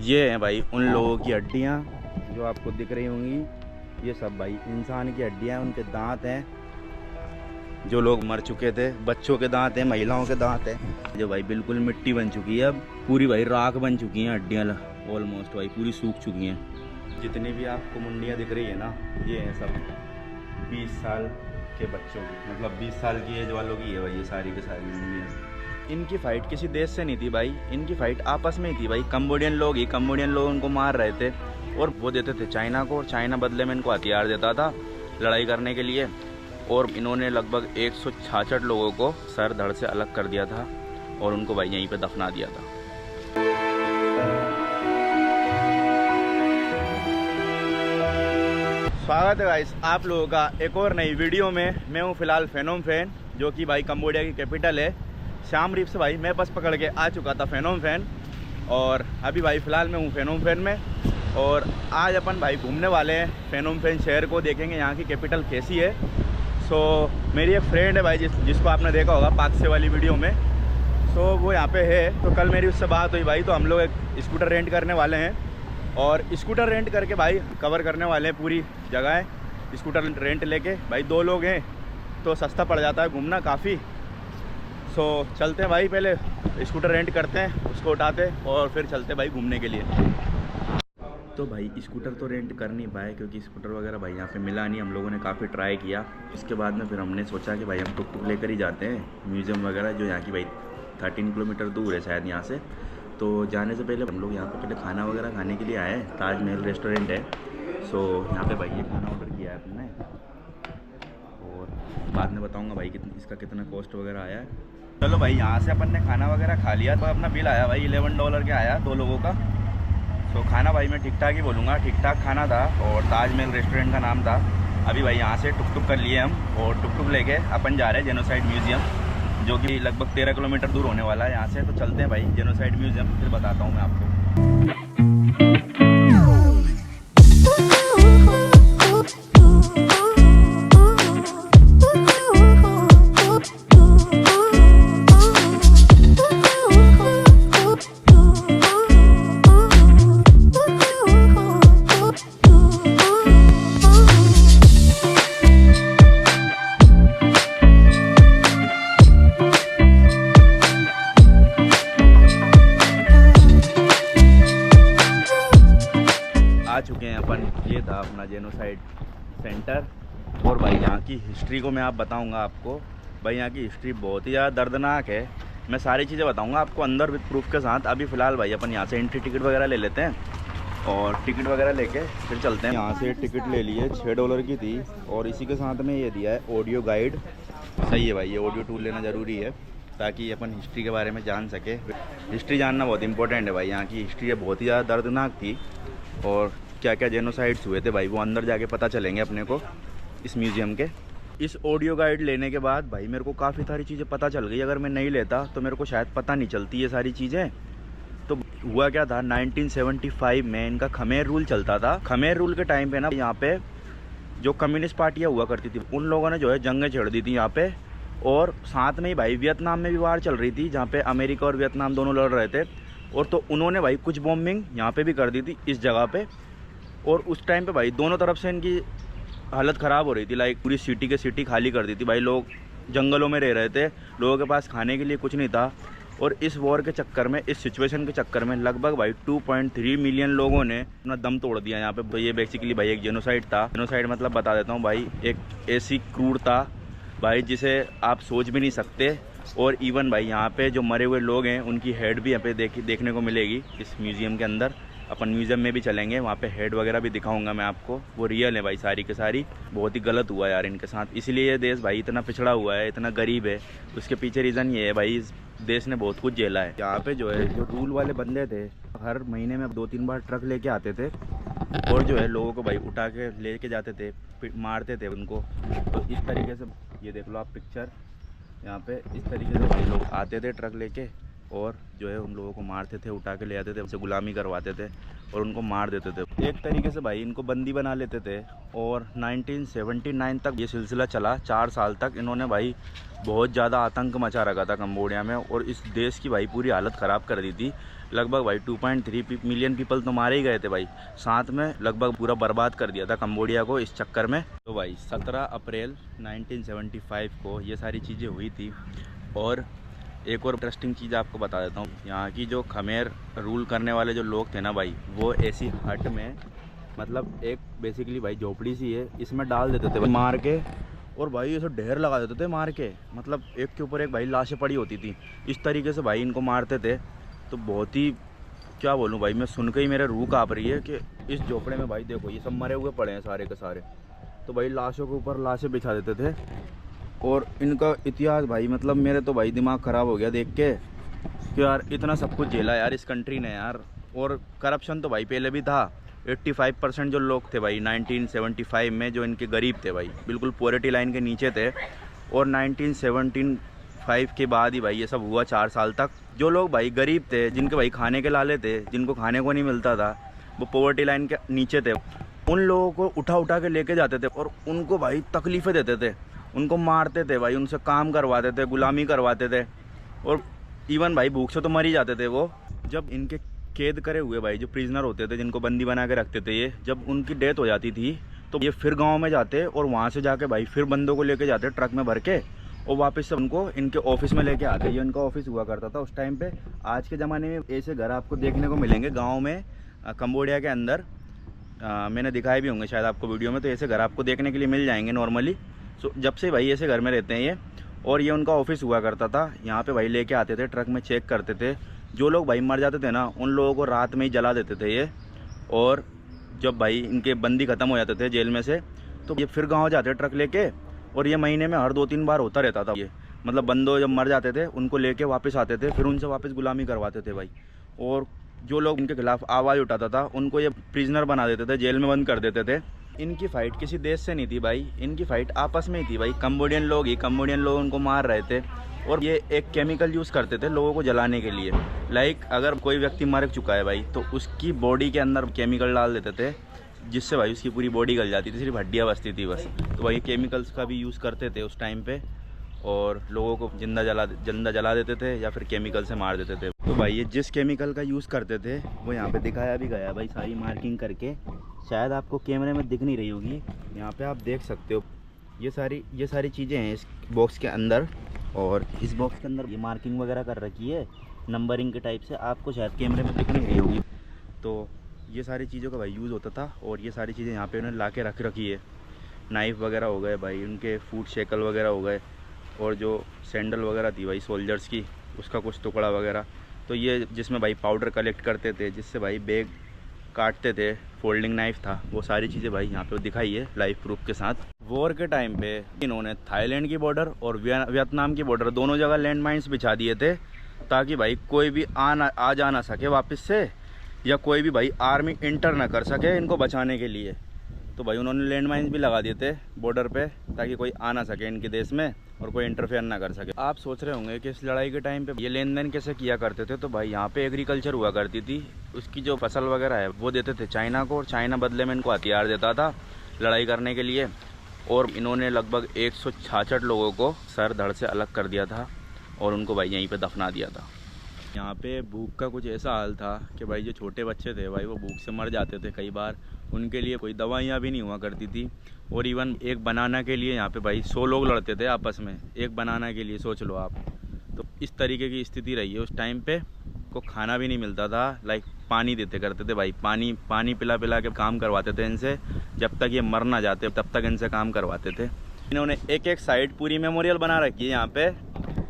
ये हैं भाई उन लोगों की हड्डियाँ जो आपको दिख रही होंगी। ये सब भाई इंसान की हड्डियाँ हैं, उनके दांत हैं। जो लोग मर चुके थे, बच्चों के दांत हैं, महिलाओं के दांत हैं। जो भाई बिल्कुल मिट्टी बन चुकी है, अब पूरी भाई राख बन चुकी हैं हड्डियाँ, ऑलमोस्ट भाई पूरी सूख चुकी हैं। जितनी भी आपको मुंडियाँ दिख रही है ना, ये हैं सब 20 साल के बच्चों की, मतलब 20 साल की एज वालों की है भाई ये सारी की सारी मुंडियाँ। इनकी फ़ाइट किसी देश से नहीं थी भाई, इनकी फ़ाइट आपस में ही थी भाई। कंबोडियन लोग ही, कंबोडियन लोग उनको मार रहे थे और वो देते थे चाइना को, और चाइना बदले में इनको हथियार देता था लड़ाई करने के लिए। और इन्होंने लगभग 166 लोगों को सर धड़ से अलग कर दिया था और उनको भाई यहीं पे दफना दिया था। स्वागत है गाइस आप लोगों का एक और नई वीडियो में। मैं हूं फिलहाल फेनोम फेन, जो कि भाई कंबोडिया की कैपिटल है सियाम रीप से। भाई मैं बस पकड़ के आ चुका था फेनोम फेन, और अभी भाई फ़िलहाल मैं हूँ फेनोम फेन में। और आज अपन भाई घूमने वाले हैं फेनोम फेन शहर को, देखेंगे यहाँ की कैपिटल कैसी है। सो मेरी एक फ्रेंड है भाई जिसको आपने देखा होगा पाकसे वाली वीडियो में। सो वो यहाँ पे है, तो कल मेरी उससे बात हुई भाई, तो हम लोग एक स्कूटर रेंट करने वाले हैं। और स्कूटर रेंट करके भाई कवर करने वाले हैं पूरी जगह है। स्कूटर रेंट लेके भाई 2 लोग हैं तो सस्ता पड़ जाता है घूमना काफ़ी। सो चलते हैं भाई, पहले स्कूटर रेंट करते हैं, उसको उठाते और फिर चलते भाई घूमने के लिए। तो भाई स्कूटर तो रेंट कर नहीं पाए क्योंकि स्कूटर वगैरह भाई यहाँ पे मिला नहीं। हम लोगों ने काफ़ी ट्राई किया, इसके बाद में फिर हमने सोचा कि भाई हम टुक टुक लेकर ही जाते हैं म्यूज़ियम वगैरह, जो यहाँ की भाई 13 किलोमीटर दूर है शायद यहाँ से। तो जाने से पहले हम लोग यहाँ पे पहले खाना वगैरह खाने के लिए आए हैं। ताजमहल रेस्टोरेंट है। सो यहाँ पे भाई ये खाना ऑर्डर किया है अपने, और बाद में बताऊँगा भाई इसका कितना कॉस्ट वगैरह आया है। चलो भाई यहाँ से अपन ने खाना वगैरह खा लिया, तो अपना बिल आया भाई $11 के आया 2 लोगों का। तो खाना भाई मैं ठीक ठाक ही बोलूँगा, ठीक ठाक खाना था, और ताजमहल रेस्टोरेंट का नाम था। अभी भाई यहाँ से टुक टुक कर लिए हम, और टुक टुक लेके अपन जा रहे हैं जेनोसाइड म्यूज़ियम, जो कि लगभग 13 किलोमीटर दूर होने वाला है यहाँ से। तो चलते हैं भाई जेनोसाइड म्यूज़ियम, फिर बताता हूँ मैं आपको। आ चुके हैं अपन, ये था अपना जेनोसाइड सेंटर। और भाई यहाँ की हिस्ट्री को मैं बताऊँगा आपको। भाई यहाँ की हिस्ट्री बहुत ही ज़्यादा दर्दनाक है। मैं सारी चीज़ें बताऊँगा आपको अंदर विद प्रूफ के साथ। अभी फ़िलहाल भाई अपन यहाँ से एंट्री टिकट वगैरह ले लेते हैं, और टिकट वगैरह लेके फिर चलते हैं। यहाँ से टिकट ले लिए, $6 की थी, और इसी के साथ में ये दिया है ऑडियो गाइड। सही है भाई, ये ऑडियो टूल लेना ज़रूरी है ताकि अपन हिस्ट्री के बारे में जान सके। हिस्ट्री जानना बहुत इंपॉर्टेंट है भाई। यहाँ की हिस्ट्री बहुत ही ज़्यादा दर्दनाक थी, और क्या क्या जेनोसाइड्स हुए थे भाई वो अंदर जाके पता चलेंगे अपने को इस म्यूज़ियम के। इस ऑडियो गाइड लेने के बाद भाई मेरे को काफ़ी सारी चीज़ें पता चल गई। अगर मैं नहीं लेता तो मेरे को शायद पता नहीं चलती ये सारी चीज़ें। तो हुआ क्या था, 1975 में इनका खमेर रूल चलता था। खमेर रूल के टाइम पे ना यहाँ पे जो कम्युनिस्ट पार्टियाँ हुआ करती थी, उन लोगों ने जो है जंगें छेड़ दी थी यहाँ पे। और साथ में ही भाई वियतनाम में भी वार चल रही थी, जहाँ पे अमेरिका और वियतनाम दोनों लड़ रहे थे। और तो उन्होंने भाई कुछ बॉम्बिंग यहाँ पे भी कर दी थी इस जगह पे। और उस टाइम पे भाई दोनों तरफ से इनकी हालत ख़राब हो रही थी। लाइक पूरी सिटी के सिटी खाली कर दी थी भाई। लोग जंगलों में रह रहे थे, लोगों के पास खाने के लिए कुछ नहीं था। और इस वॉर के चक्कर में, इस सिचुएशन के चक्कर में लगभग भाई 2.3 मिलियन लोगों ने अपना दम तोड़ दिया यहाँ पे। तो ये बेसिकली भाई एक जेनोसाइड था। जेनोसाइड मतलब बता देता हूँ भाई, एक ऐसी क्रूरता भाई जिसे आप सोच भी नहीं सकते। और इवन भाई यहाँ पे जो मरे हुए लोग हैं उनकी हेड भी यहाँ पे देखने को मिलेगी इस म्यूज़ियम के अंदर। अपन म्यूज़ियम में भी चलेंगे, वहाँ पे हेड वगैरह भी दिखाऊंगा मैं आपको। वो रियल है भाई सारी के सारी। बहुत ही गलत हुआ यार इनके साथ, इसलिए ये देश भाई इतना पिछड़ा हुआ है, इतना गरीब है। उसके पीछे रीज़न ये है भाई, इस देश ने बहुत कुछ झेला है। यहाँ पे जो है जो रूल वाले बंदे थे, हर महीने में 2-3 बार ट्रक लेके आते थे, और जो है लोगों को भाई उठा के लेके जाते थे, मारते थे उनको। तो इस तरीके से ये देख लो आप पिक्चर, यहाँ पे इस तरीके से भाई लोग आते थे ट्रक लेके, और जो है उन लोगों को मारते थे, उठा के ले आते थे, उनसे गुलामी करवाते थे और उनको मार देते थे। एक तरीके से भाई इनको बंदी बना लेते थे। और 1979 तक ये सिलसिला चला, 4 साल तक इन्होंने भाई बहुत ज़्यादा आतंक मचा रखा था कंबोडिया में, और इस देश की भाई पूरी हालत ख़राब कर दी थी। लगभग भाई 2.3 मिलियन पीपल तो मारे ही गए थे भाई। साथ में लगभग पूरा बर्बाद कर दिया था कंबोडिया को इस चक्कर में। तो भाई 17 अप्रैल 1975 को ये सारी चीज़ें हुई थी। और एक और इंटरेस्टिंग चीज़ आपको बता देता हूँ, यहाँ की जो खमेर रूल करने वाले जो लोग थे ना भाई, वो ऐसी हट में, मतलब एक बेसिकली भाई झोपड़ी सी है, इसमें डाल देते थे मार के, और भाई ऐसे ढेर लगा देते थे मार के, मतलब एक के ऊपर एक भाई लाशें पड़ी होती थी। इस तरीके से भाई इनको मारते थे। तो बहुत ही क्या बोलूँ भाई, मैं सुन के ही मेरे रूह काँप रही है कि इस झोपड़े में भाई देखो ये सब मरे हुए पड़े हैं सारे के सारे। तो भाई लाशों के ऊपर लाशें बिछा देते थे। और इनका इतिहास भाई, मतलब मेरे तो भाई दिमाग ख़राब हो गया देख के कि यार इतना सब कुछ झेला यार इस कंट्री ने यार। और करप्शन तो भाई पहले भी था। 85% जो लोग थे भाई 1975 में, जो इनके गरीब थे भाई, बिल्कुल पॉवर्टी लाइन के नीचे थे। और 1975 के बाद ही भाई ये सब हुआ 4 साल तक। जो लोग भाई गरीब थे, जिनके भाई खाने के लाले थे, जिनको खाने को नहीं मिलता था, वो पॉवर्टी लाइन के नीचे थे, उन लोगों को उठा उठा के लेके जाते थे और उनको भाई तकलीफ़ें देते थे, उनको मारते थे भाई, उनसे काम करवाते थे, गुलामी करवाते थे। और इवन भाई भूख से तो मर ही जाते थे वो। जब इनके कैद करे हुए भाई जो प्रिजनर होते थे, जिनको बंदी बना के रखते थे, ये जब उनकी डेथ हो जाती थी तो ये फिर गांव में जाते और वहाँ से जाके भाई फिर बंदों को लेके जाते ट्रक में भर के, और वापस से उनको इनके ऑफिस में लेके आते। ये उनका ऑफिस हुआ करता था उस टाइम पे। आज के ज़माने में ऐसे घर आपको देखने को मिलेंगे गाँव में, कंबोडिया के अंदर। मैंने दिखाए भी होंगे शायद आपको वीडियो में। तो ऐसे घर आपको देखने के लिए मिल जाएंगे नॉर्मली। सो जब से भाई ऐसे घर में रहते हैं ये। और ये उनका ऑफिस हुआ करता था। यहाँ पे भाई लेके आते थे, ट्रक में चेक करते थे। जो लोग भाई मर जाते थे ना, उन लोगों को रात में ही जला देते थे ये। और जब भाई इनके बंदी ख़त्म हो जाते थे जेल में से, तो ये फिर गाँव जाते ट्रक लेके। और ये महीने में हर 2-3 बार होता रहता था ये। मतलब बंदो जब मर जाते थे उनको लेके वापस आते थे, फिर उनसे वापस गुलामी करवाते थे भाई। और जो लोग इनके खिलाफ आवाज़ उठाता था उनको ये प्रिजनर बना देते थे, जेल में बंद कर देते थे। इनकी फ़ाइट किसी देश से नहीं थी भाई, इनकी फ़ाइट आपस में ही थी भाई। कंबोडियन लोग ही कंबोडियन लोग उनको मार रहे थे। और ये एक केमिकल यूज़ करते थे लोगों को जलाने के लिए। लाइक अगर कोई व्यक्ति मर चुका है भाई, तो उसकी बॉडी के अंदर केमिकल डाल देते थे, जिससे भाई उसकी पूरी बॉडी गल जाती थी, सिर्फ हड्डियाँ बचती थी बस। तो भाई केमिकल्स का भी यूज़ करते थे उस टाइम पे, और लोगों को जिंदा जला देते थे या फिर केमिकल से मार देते थे। तो भाई ये जिस केमिकल का यूज़ करते थे वो यहाँ पे दिखाया भी गया भाई, सारी मार्किंग करके। शायद आपको कैमरे में दिख नहीं रही होगी, यहाँ पे आप देख सकते हो। ये सारी चीज़ें हैं इस बॉक्स के अंदर। और इस बॉक्स के अंदर ये मार्किंग वगैरह कर रखी है नंबरिंग के टाइप से, आपको शायद कैमरे में दिख नहीं रही होगी। तो ये सारी चीज़ों का भाई यूज़ होता था। और ये सारी चीज़ें यहाँ पे उन्होंने ला के रख रखी है। नाइफ़ वगैरह हो गए भाई, उनके फूट शेकल वगैरह हो गए, और जो सैंडल वगैरह थी भाई सोल्जर्स की, उसका कुछ टुकड़ा वगैरह। तो ये जिसमें भाई पाउडर कलेक्ट करते थे, जिससे भाई बैग काटते थे, फोल्डिंग नाइफ़ था, वो सारी चीज़ें भाई यहाँ पे दिखाई है लाइव प्रूफ के साथ। वॉर के टाइम पे इन्होंने थाईलैंड की बॉर्डर और वियतनाम की बॉर्डर दोनों जगह लैंड माइन्स बिछा दिए थे, ताकि भाई कोई भी आ जा ना सके वापस से, या कोई भी भाई आर्मी इंटर ना कर सके इनको बचाने के लिए। तो भाई उन्होंने लैंड माइन्स भी लगा दिए थे बॉर्डर पे, ताकि कोई आ ना सके इनके देश में और कोई इंटरफेयर ना कर सके। आप सोच रहे होंगे कि इस लड़ाई के टाइम पे ये लेन देन कैसे किया करते थे। तो भाई यहाँ पे एग्रीकल्चर हुआ करती थी, उसकी जो फसल वगैरह है वो देते थे चाइना को, और चाइना बदले में इनको हथियार देता था लड़ाई करने के लिए। और इन्होंने लगभग 166 लोगों को सर धड़ से अलग कर दिया था और उनको भाई यहीं पर दफना दिया था। यहाँ पे भूख का कुछ ऐसा हाल था कि भाई जो छोटे बच्चे थे भाई वो भूख से मर जाते थे कई बार। उनके लिए कोई दवाइयाँ भी नहीं हुआ करती थी। और इवन एक बनाना के लिए यहाँ पे भाई 100 लोग लड़ते थे आपस में, एक बनाना के लिए, सोच लो आप। तो इस तरीके की स्थिति रही है उस टाइम पे। को खाना भी नहीं मिलता था, लाइक पानी देते करते थे भाई, पानी पिला पिला के काम करवाते थे इनसे, जब तक ये मर ना जाते तब तक इनसे काम करवाते थे। इन्होंने एक साइड पूरी मेमोरियल बना रखी है यहाँ पे।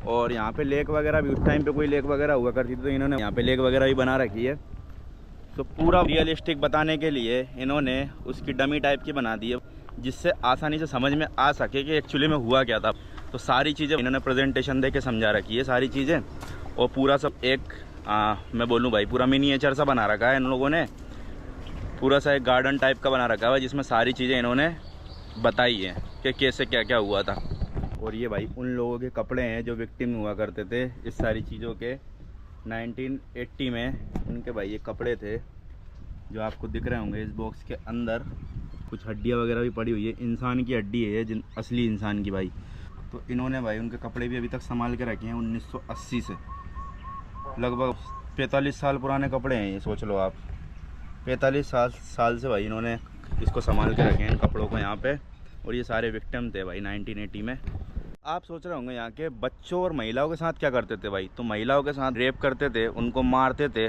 और यहाँ पे लेक वगैरह भी, उस टाइम पे कोई लेक वगैरह हुआ करती थी, तो इन्होंने यहाँ पे लेक वगैरह भी बना रखी है। तो पूरा रियलिस्टिक बताने के लिए इन्होंने उसकी डमी टाइप की बना दी है, जिससे आसानी से समझ में आ सके कि एक्चुअली में हुआ क्या था। तो सारी चीज़ें इन्होंने प्रेजेंटेशन दे के समझा रखी है सारी चीज़ें। और पूरा सब एक मैं बोलूँ भाई पूरा मिनिएचर सा बना रखा है इन लोगों ने, पूरा सा एक गार्डन टाइप का बना रखा है, जिसमें सारी चीज़ें इन्होंने बताई हैं कि कैसे क्या क्या हुआ था। और ये भाई उन लोगों के कपड़े हैं जो विक्टिम हुआ करते थे इस सारी चीज़ों के। 1980 में उनके भाई ये कपड़े थे जो आपको दिख रहे होंगे। इस बॉक्स के अंदर कुछ हड्डियाँ वगैरह भी पड़ी हुई है, इंसान की हड्डी है, जिन असली इंसान की भाई। तो इन्होंने भाई उनके कपड़े भी अभी तक संभाल के रखे हैं 1980 से। लगभग 45 साल पुराने कपड़े हैं ये, सोच लो आप। 45 साल से भाई इन्होंने इसको संभाल के रखे हैं इन कपड़ों को यहाँ पे। और ये सारे विक्टिम थे भाई 1980 में। आप सोच रहे होंगे यहाँ के बच्चों और महिलाओं के साथ क्या करते थे भाई। तो महिलाओं के साथ रेप करते थे, उनको मारते थे।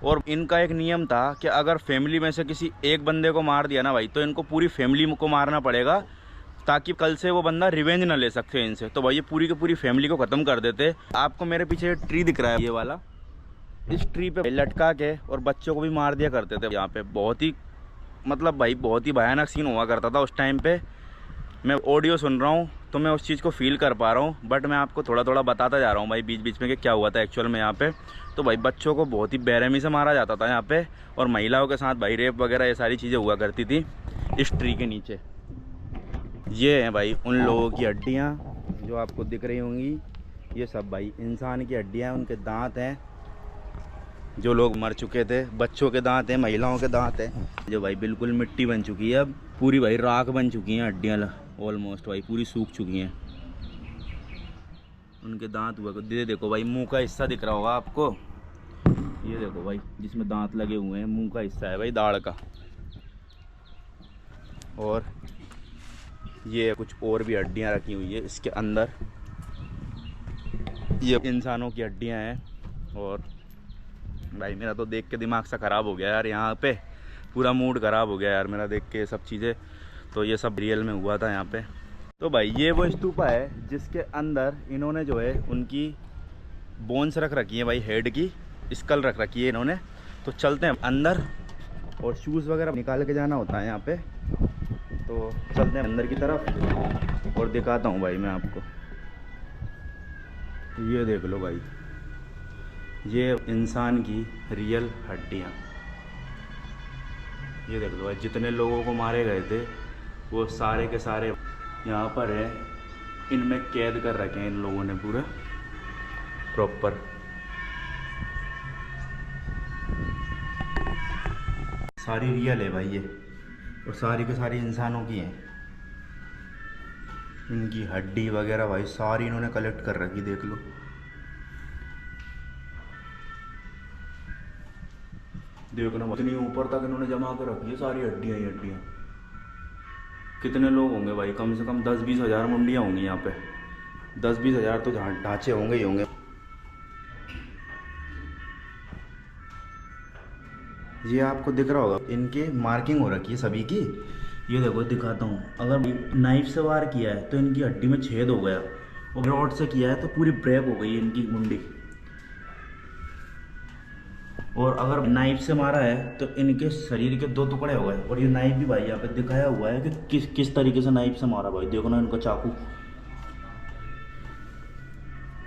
और इनका एक नियम था कि अगर फैमिली में से किसी एक बंदे को मार दिया ना भाई, तो इनको पूरी फैमिली को मारना पड़ेगा, ताकि कल से वो बंदा रिवेंज ना ले सकते इनसे। तो भाई ये पूरी की पूरी फैमिली को ख़त्म कर देते। आपको मेरे पीछे ट्री दिख रहा है ये वाला, इस ट्री पे लटका के और बच्चों को भी मार दिया करते थे यहाँ पे। बहुत ही मतलब भाई बहुत ही भयानक सीन हुआ करता था उस टाइम पे। मैं ऑडियो सुन रहा हूँ तो मैं उस चीज़ को फील कर पा रहा हूँ, बट मैं आपको थोड़ा थोड़ा बताता जा रहा हूँ भाई बीच बीच में कि क्या हुआ था एक्चुअल में यहाँ पे। तो भाई बच्चों को बहुत ही बेरहमी से मारा जाता था यहाँ पे, और महिलाओं के साथ भाई रेप वगैरह ये सारी चीज़ें हुआ करती थी इस ट्री के नीचे। ये हैं भाई उन लोगों की हड्डियाँ जो आपको दिख रही होंगी। ये सब भाई इंसान की हड्डियाँ, उनके दांत हैं जो लोग मर चुके थे, बच्चों के दांत हैं, महिलाओं के दांत हैं जो भाई बिल्कुल मिट्टी बन चुकी है, अब पूरी भाई राख बन चुकी हैं हड्डियाँ ऑलमोस्ट भाई पूरी सूख चुकी हैं। उनके दांत हुआ दे देखो भाई, मुंह का हिस्सा दिख रहा होगा आपको, ये देखो भाई जिसमें दांत लगे हुए हैं, मुंह का हिस्सा है भाई दाढ़ का। और ये कुछ और भी हड्डियाँ रखी हुई है इसके अंदर, ये इंसानों की हड्डियाँ हैं। और भाई मेरा तो देख के दिमाग सा ख़राब हो गया यार, यहाँ पे पूरा मूड ख़राब हो गया यार मेरा देख के सब चीज़ें। तो ये सब रियल में हुआ था यहाँ पे। तो भाई ये वो स्तूपा है जिसके अंदर इन्होंने जो है उनकी बोन्स रख रखी है भाई, हेड की स्कल रख रखी है इन्होंने। तो चलते हैं अंदर, और शूज़ वगैरह निकाल के जाना होता है यहाँ पे। तो चलते हैं अंदर की तरफ और दिखाता हूँ भाई मैं आपको। ये देख लो भाई, ये इंसान की रियल हड्डियाँ। ये देख लो भाई, जितने लोगों को मारे गए थे वो सारे के सारे यहाँ पर है, इनमें कैद कर रखे हैं इन लोगों ने पूरा प्रॉपर। सारी रियल है भाई ये, और सारी के सारी इंसानों की हैं। इनकी हड्डी वगैरह भाई सारी इन्होंने कलेक्ट कर रखी, देख लो। देखना इतनी ऊपर तक इन्होंने जमा कर रखी है सारी हड्डियाँ ही हड्डियाँ। कितने लोग होंगे भाई, कम से कम 10-20 हज़ार मुंडियाँ होंगी यहाँ पे। 10-20 हज़ार तो ढांचे होंगे ही होंगे। ये आपको दिख रहा होगा, इनके मार्किंग हो रखी है सभी की। ये देखो दिखाता हूँ, अगर नाइफ से वार किया है तो इनकी हड्डी में छेद हो गया, और रॉड से किया है तो पूरी ब्रेक हो गई इनकी मुंडी। और अगर नाइफ से मारा है तो इनके शरीर के 2 टुकड़े हो गए। और ये नाइफ भी भाई यहाँ पे दिखाया हुआ है कि किस तरीके से नाइफ से मारा भाई, देखो ना इनका चाकू।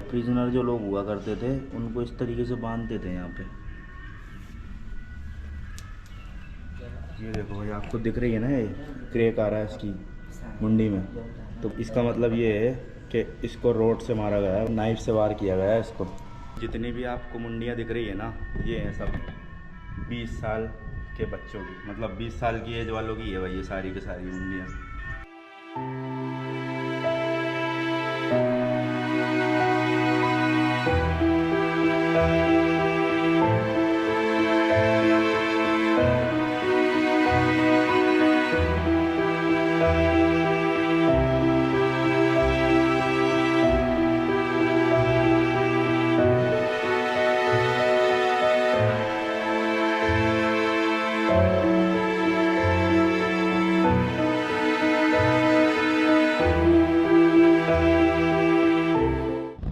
प्रिजनर जो लोग हुआ करते थे उनको इस तरीके से बांधते थे यहाँ पे। ये देखो भाई आपको दिख रही है ना, ये क्रैक आ रहा है इसकी मुंडी में। तो इसका मतलब ये है कि इसको रोड से मारा गया है, नाइफ से वार किया गया है इसको। जितनी भी आपको मुंडियाँ दिख रही है ना, ये हैं सब 20 साल के बच्चों की, मतलब 20 साल की एज वालों की है भाई ये सारी की सारी मुंडियाँ।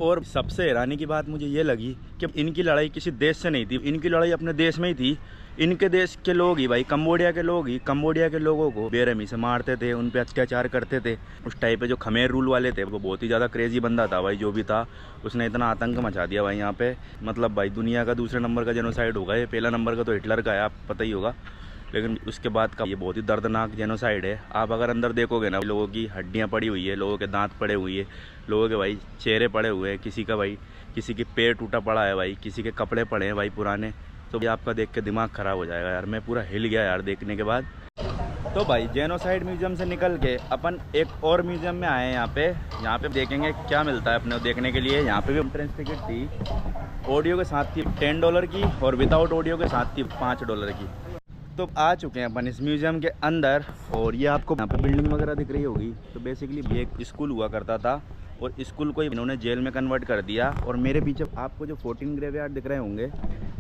और सबसे हैरानी की बात मुझे ये लगी कि इनकी लड़ाई किसी देश से नहीं थी, इनकी लड़ाई अपने देश में ही थी। इनके देश के लोग ही भाई, कंबोडिया के लोग ही कंबोडिया के लोगों को बेरहमी से मारते थे, उन पे अत्याचार करते थे। उस टाइप पे जो खमेर रूल वाले थे वो बहुत ही ज़्यादा क्रेजी बंदा था भाई, जो भी था उसने इतना आतंक मचा दिया भाई यहाँ पे। मतलब भाई दुनिया का दूसरे नंबर का जेनोसाइड होगा ये, पहला नंबर का तो हिटलर का है, आप पता ही होगा। लेकिन उसके बाद का ये बहुत ही दर्दनाक जेनोसाइड है। आप अगर अंदर देखोगे ना, लोगों की हड्डियाँ पड़ी हुई है, लोगों के दांत पड़े हुए हैं, लोगों के भाई चेहरे पड़े हुए हैं, किसी का भाई किसी के पैर टूटा पड़ा है भाई, किसी के कपड़े पड़े हैं भाई पुराने। तो ये आपका देख के दिमाग ख़राब हो जाएगा यार, मैं पूरा हिल गया यार देखने के बाद। तो भाई जेनोसाइड म्यूजियम से निकल के अपन एक और म्यूजियम में आए हैं यहाँ पे देखेंगे क्या मिलता है अपने देखने के लिए। यहाँ पे भी एंट्रेंस टिकट थी, ऑडियो के साथ थी $10 की और विदाउट ऑडियो के साथ थी $5 की। तो आ चुके हैं अपन इस म्यूज़ियम के अंदर और ये आपको यहाँ पे बिल्डिंग वगैरह दिख रही होगी। तो बेसिकली ये एक स्कूल हुआ करता था और स्कूल को इन्होंने जेल में कन्वर्ट कर दिया। और मेरे पीछे आपको जो 14 ग्रेवयार्ड दिख रहे होंगे,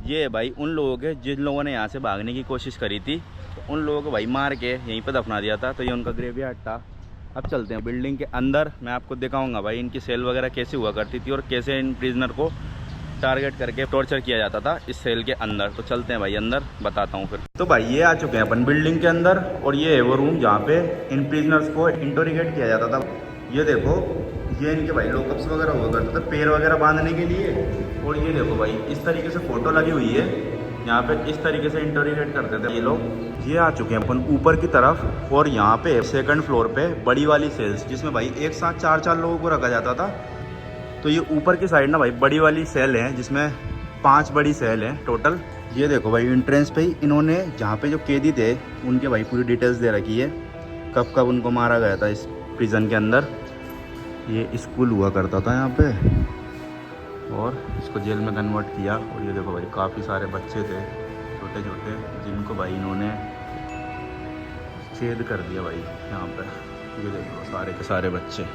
ये है भाई उन लोगों के जिन लोगों ने यहाँ से भागने की कोशिश करी थी, तो उन लोगों को भाई मार के यहीं पर दफना दिया था। तो ये उनका ग्रेवयार्ड था। अब चलते हैं बिल्डिंग के अंदर, मैं आपको दिखाऊंगा भाई इनकी सेल वगैरह कैसे हुआ करती थी और कैसे इन प्रिजनर को टारगेट करके टॉर्चर किया जाता था इस सेल के अंदर। तो चलते हैं भाई अंदर, बताता हूँ फिर। तो भाई ये आ चुके हैं अपन बिल्डिंग के अंदर और ये है वो रूम जहाँ पे इन प्रिजनर्स को इंटरोगेट किया जाता था। ये देखो, ये इनके भाई लॉकअप्स वगैरह हुआ करते थे पैर वगैरह बांधने के लिए। और ये देखो भाई इस तरीके से फ़ोटो लगी हुई है, यहाँ पे इस तरीके से इंटरोगेट करते थे ये लोग। ये आ चुके हैं अपन ऊपर की तरफ और यहाँ पे सेकंड फ्लोर पे बड़ी वाली सेल्स, जिसमें भाई एक साथ 4-4 लोगों को रखा जाता था। तो ये ऊपर की साइड ना भाई बड़ी वाली सेल है, जिसमें 5 बड़ी सेल हैं टोटल। ये देखो भाई एंट्रेंस पे ही इन्होंने जहाँ पे जो कैदी थे उनके भाई पूरी डिटेल्स दे रखी है, कब कब उनको मारा गया था इस प्रिजन के अंदर। ये स्कूल हुआ करता था यहाँ पे और इसको जेल में कन्वर्ट किया। और ये देखो भाई काफ़ी सारे बच्चे थे छोटे छोटे, जिनको भाई इन्होंने छेद कर दिया भाई यहाँ पे। ये देखो सारे के सारे बच्चे।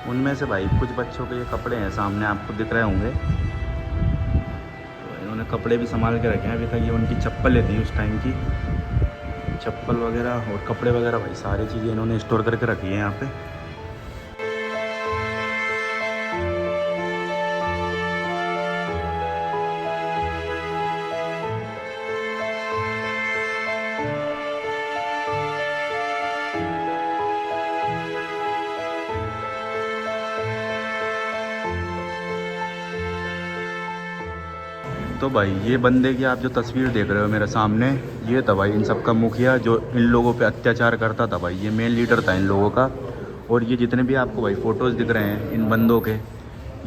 उनमें से भाई कुछ बच्चों के ये कपड़े हैं, सामने आपको दिख रहे होंगे। तो इन्होंने कपड़े भी संभाल के रखे हैं अभी तक। ये उनकी चप्पलें थी उस टाइम की, चप्पल वगैरह और कपड़े वगैरह भाई सारी चीज़ें इन्होंने स्टोर करके रखी है यहाँ पे। तो भाई ये बंदे की आप जो तस्वीर देख रहे हो मेरे सामने, ये था भाई इन सब का मुखिया जो इन लोगों पे अत्याचार करता था भाई। ये मेन लीडर था इन लोगों का। और ये जितने भी आपको भाई फ़ोटोज़ दिख रहे हैं इन बंदों के,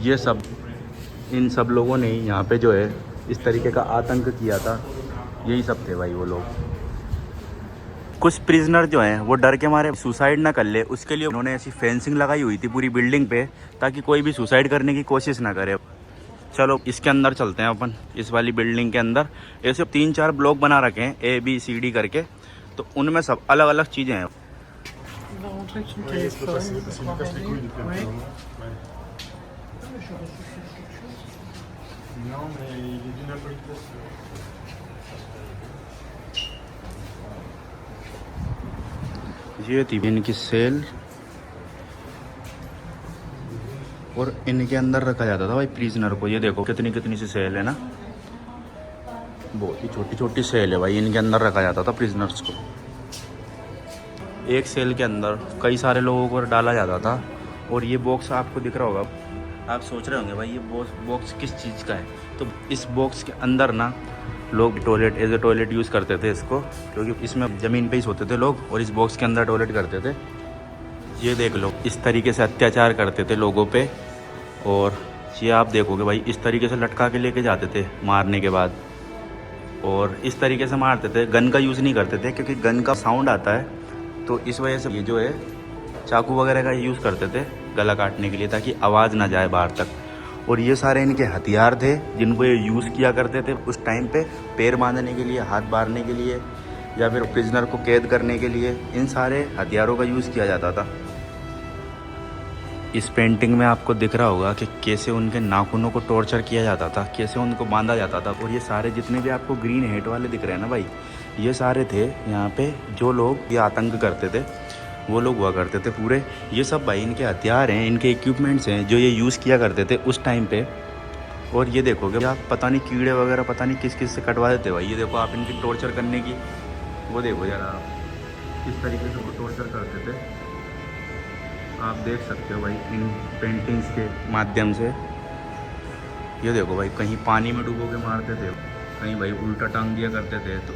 ये सब इन सब लोगों ने यहाँ पे जो है इस तरीके का आतंक किया था। यही सब थे भाई वो लोग। कुछ प्रिजनर जो हैं वो डर के मारे सुसाइड ना कर ले, उसके लिए उन्होंने ऐसी फेंसिंग लगाई हुई थी पूरी बिल्डिंग पे, ताकि कोई भी सुसाइड करने की कोशिश ना करे। चलो इसके अंदर चलते हैं अपन, इस वाली बिल्डिंग के अंदर। ऐसे 3-4 ब्लॉक बना रखे हैं ABCD करके, तो उनमें सब अलग अलग चीज़ें हैं। ये थी इनकी सेल और इनके अंदर रखा जाता था भाई प्रिजनर को। ये देखो कितनी कितनी सी सेल है ना, बहुत ही छोटी छोटी सेल है भाई। इनके अंदर रखा जाता था प्रिजनर्स को। एक सेल के अंदर कई सारे लोगों को डाला जाता था। और ये बॉक्स आपको दिख रहा होगा, आप सोच रहे होंगे भाई ये बॉक्स किस चीज़ का है। तो इस बॉक्स के अंदर ना लोग toilet as a toilet use करते थे इसको, क्योंकि इसमें ज़मीन पे ही सोते थे लोग और इस बॉक्स के अंदर टॉयलेट करते थे। ये देख लो, इस तरीके से अत्याचार करते थे लोगों पे। और ये आप देखोगे भाई इस तरीके से लटका के लेके जाते थे मारने के बाद, और इस तरीके से मारते थे। गन का यूज़ नहीं करते थे क्योंकि गन का साउंड आता है, तो इस वजह से ये जो है चाकू वगैरह का यूज़ करते थे गला काटने के लिए, ताकि आवाज़ ना जाए बाहर तक। और ये सारे इनके हथियार थे जिनको ये यूज़ किया करते थे उस टाइम पे, पैर बांधने के लिए, हाथ बांधने के लिए, या फिर प्रिजनर को कैद करने के लिए। इन सारे हथियारों का यूज़ किया जाता था। इस पेंटिंग में आपको दिख रहा होगा कि कैसे उनके नाखूनों को टॉर्चर किया जाता था, कैसे उनको बांधा जाता था। और ये सारे जितने भी आपको ग्रीन हेट वाले दिख रहे हैं ना भाई, ये सारे थे यहाँ पे जो लोग ये आतंक करते थे, वो लोग हुआ करते थे पूरे। ये सब भाई इनके हथियार हैं, इनके इक्विपमेंट्स हैं जो ये यूज़ किया करते थे उस टाइम पे। और ये देखोगे आप, पता नहीं कीड़े वगैरह पता नहीं किस किस से कटवा देते भाई। ये देखो आप इनकी टॉर्चर करने की, वो देखो यार आप किस तरीके से वो टॉर्चर करते थे, आप देख सकते हो भाई इन पेंटिंग्स के माध्यम से। ये देखो भाई, कहीं पानी में डुबो के मारते थे, कहीं भाई उल्टा टांग दिया करते थे। तो